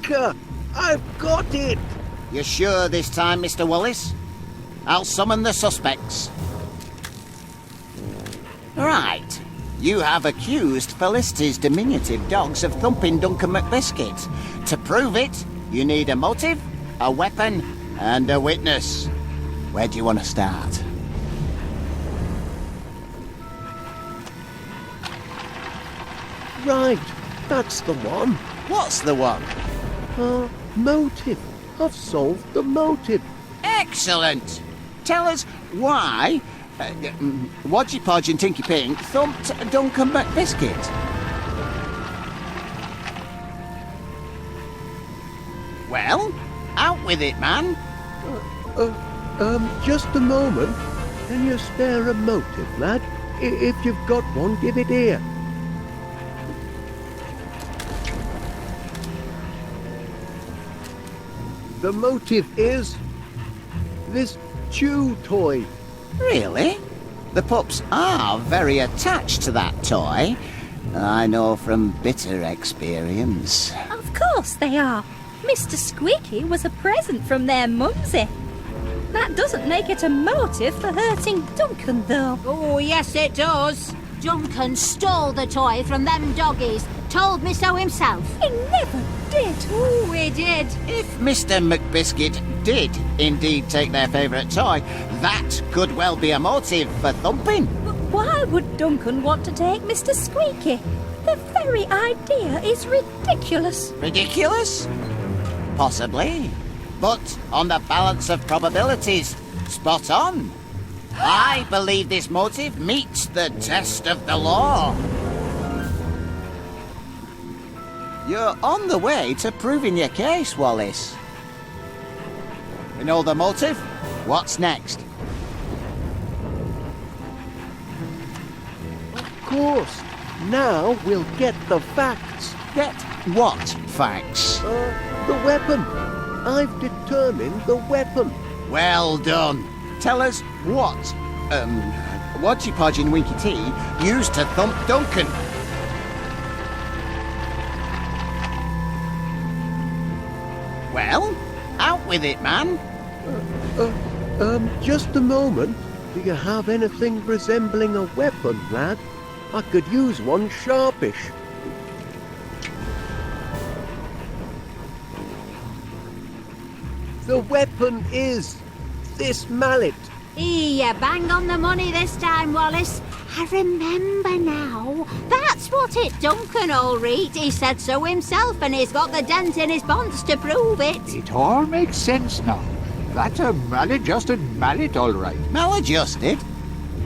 marker! I've got it! You're sure this time, Mr. Wallace? I'll summon the suspects. Right. You have accused Felicity's diminutive dogs of thumping Duncan McBiscuit. To prove it, you need a motive, a weapon, and a witness. Where do you want to start? Right, that's the one. What's the one? Motive. I've solved the motive. Excellent! Tell us why Wodgy Podge and Tinky Pink thumped Duncan McBiscuit. Well, out with it, man. Just a moment. Can you spare a motive, lad? If you've got one, give it here. The motive is this chew toy. Really? The pups are very attached to that toy. I know from bitter experience. Of course they are. Mr. Squeaky was a present from their mumsy. That doesn't make it a motive for hurting Duncan, though. Oh, yes it does. Duncan stole the toy from them doggies. Told me so himself. He never did. Oh, he did. If Mr. McBiscuit did indeed take their favourite toy, that could well be a motive for thumping. But why would Duncan want to take Mr. Squeaky? The very idea is ridiculous. Ridiculous? Possibly. But on the balance of probabilities, spot on. I believe this motive meets the test of the law. You're on the way to proving your case, Wallace. We know the motive. What's next? Of course. Now we'll get the facts. Get what facts? The weapon. I've determined the weapon. Well done. Tell us what, Wodgy Podge and Winky T used to thump Duncan. Well, out with it, man. Just a moment. Do you have anything resembling a weapon, lad? I could use one sharpish. The weapon is this mallet. You bang on the money this time, Wallace. I remember now. That's what it Duncan, all right. He said so himself, and he's got the dent in his bonds to prove it. It all makes sense now. That's a maladjusted mallet, all right. Maladjusted?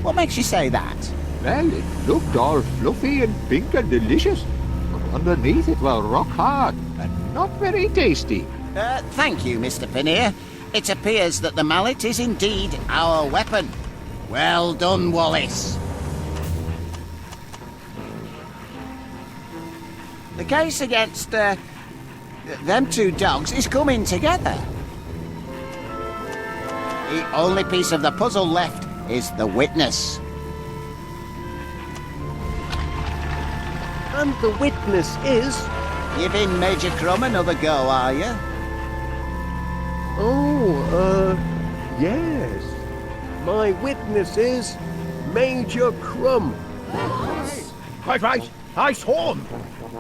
What makes you say that? Well, it looked all fluffy and pink and delicious, but underneath it was rock hard and not very tasty. Thank you, Mr. Pinnear. It appears that the mallet is indeed our weapon. Well done, Wallace. The case against, them two dogs is coming together. The only piece of the puzzle left is the witness. And the witness is... Giving Major Crumb another go, are you? Yes. My witness is Major Crumb. Quite right. I saw him.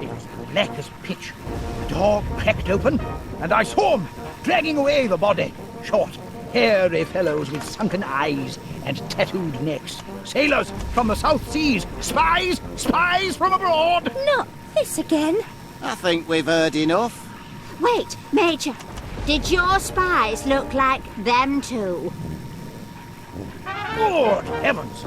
It was black as pitch. The door cracked open, and I saw him dragging away the body. Short, hairy fellows with sunken eyes and tattooed necks. Sailors from the South Seas. Spies! Spies from abroad! Not this again. I think we've heard enough. Wait, Major. Did your spies look like them two? Good heavens!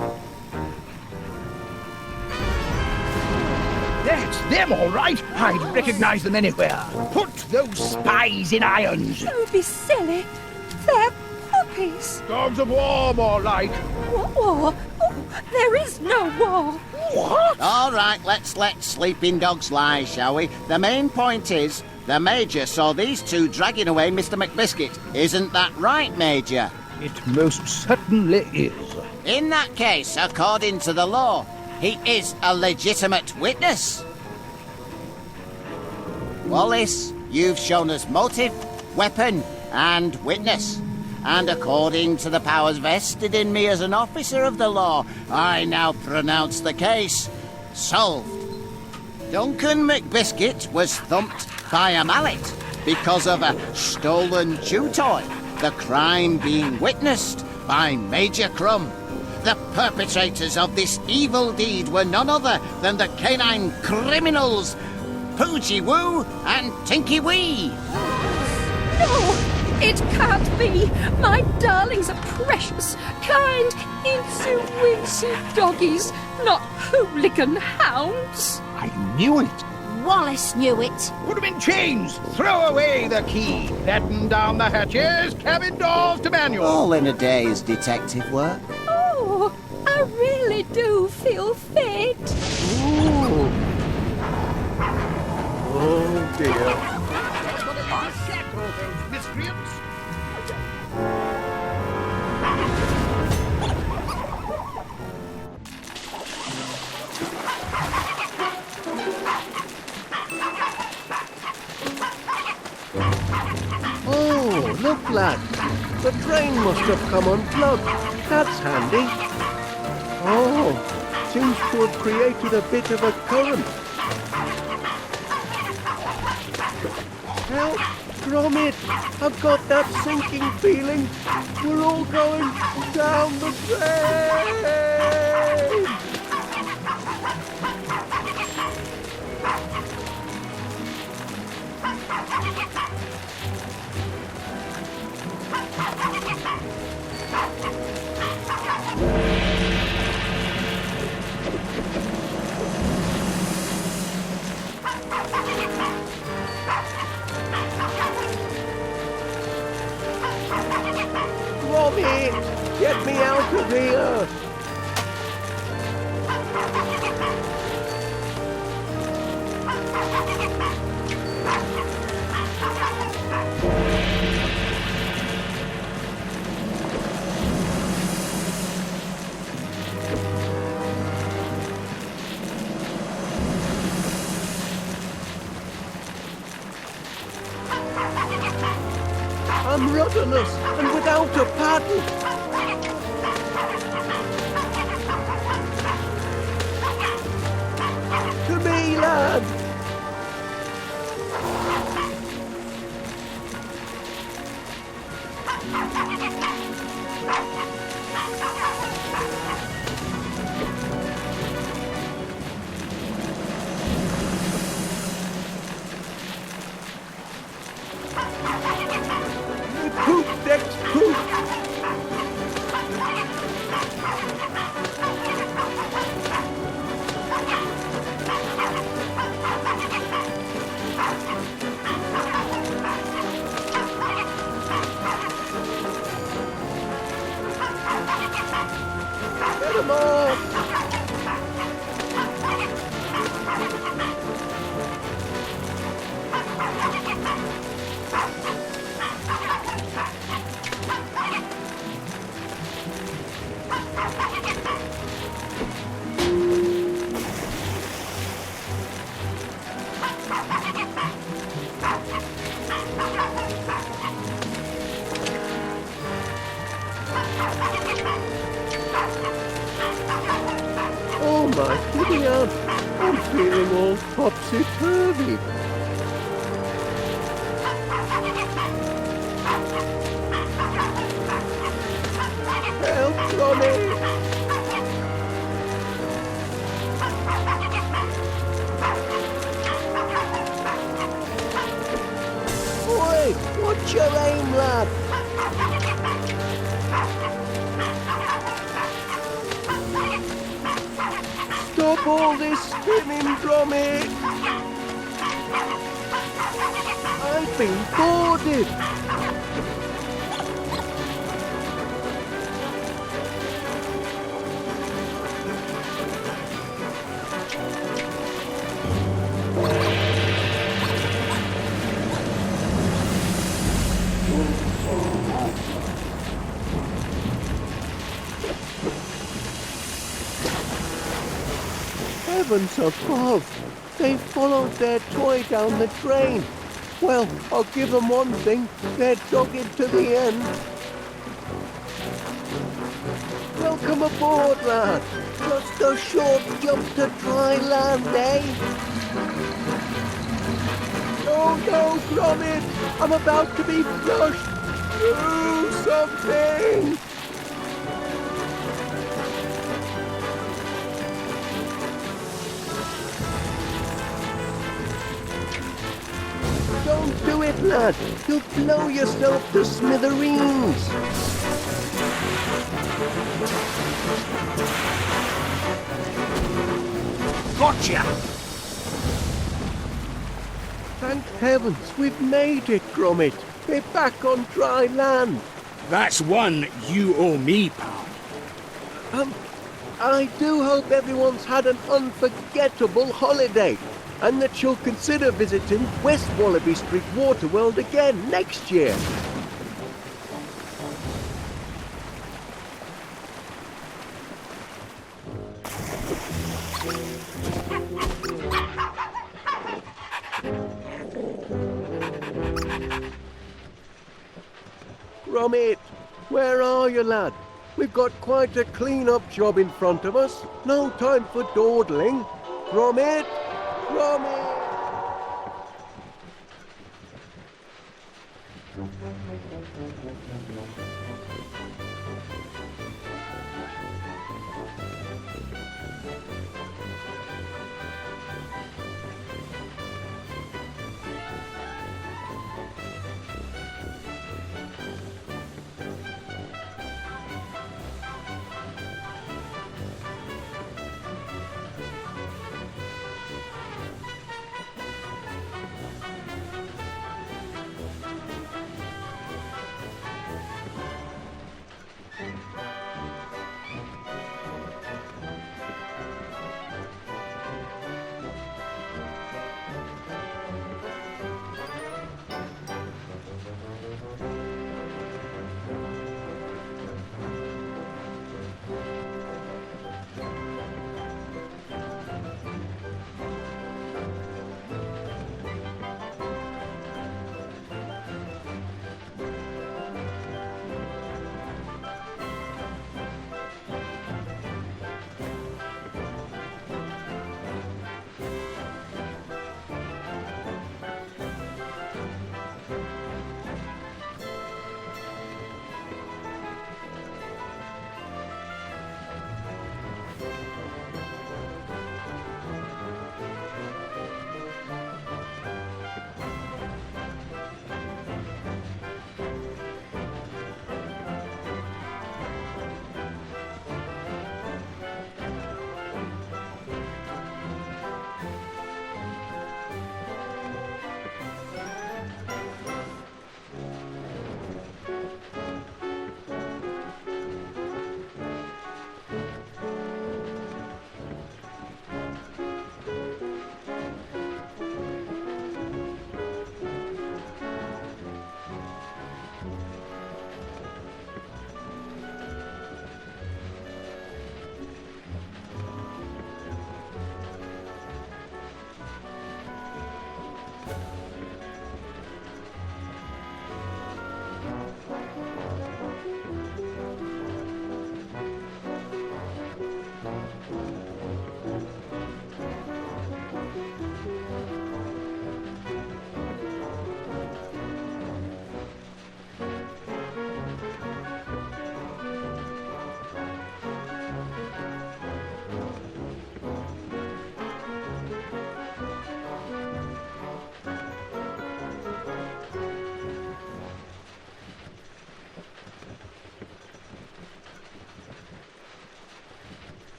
That's them, all right. I'd recognize them anywhere. Put those spies in irons. Don't be silly. They're puppies. Dogs of war, more like. What war? Oh, there is no war. What? All right, let's let sleeping dogs lie, shall we? The main point is, the Major saw these two dragging away Mr. McBiscuit. Isn't that right, Major? It most certainly is. In that case, according to the law, he is a legitimate witness. Wallace, you've shown us motive, weapon, and witness. And according to the powers vested in me as an officer of the law, I now pronounce the case solved. Duncan McBiscuit was thumped by a mallet because of a stolen chew toy, the crime being witnessed by Major Crumb. The perpetrators of this evil deed were none other than the canine criminals, Poogie Woo and Tinky Wee. No, it can't be. My darlings are precious, kind, insy-wincy doggies, not hooligan hounds. I knew it. Wallace knew it. Put 'em in chains. Throw away the key. Batten down the hatches. Cabin doors to manual. All in a day's detective work. Oh, I really do feel fit. Ooh. Oh dear. Settle those miscreants. Oh, look, lad. The drain must have come unplugged. That's handy. Oh, seems to have created a bit of a current. Help, Gromit. I've got that sinking feeling. We're all going down the drain. Gromit, get me out of here. I'm rudderless and without a paddle. To me, lad. Poop, next poop. Get 'em off. Oh my giddy aunt, I'm feeling all topsy-turvy. Help, Gromit! Oi, what's your aim, lad? Stop all this spinning, Gromit! I've been boarded! Heavens above! They followed their toy down the drain. Well, I'll give them one thing. They're dogged to the end. Welcome aboard, lad. Just a short jump to dry land, eh? Oh no, Gromit! I'm about to be flushed! Do something! Don't do it, lad! You'll blow yourself to smithereens! Gotcha! Thank heavens, we've made it, Gromit. We're back on dry land. That's one you owe me, pal. I do hope everyone's had an unforgettable holiday, and that you'll consider visiting West Wallaby Street Waterworld again next year. Gromit, where are you, lad? We've got quite a clean-up job in front of us. No time for dawdling. Gromit! Gromit!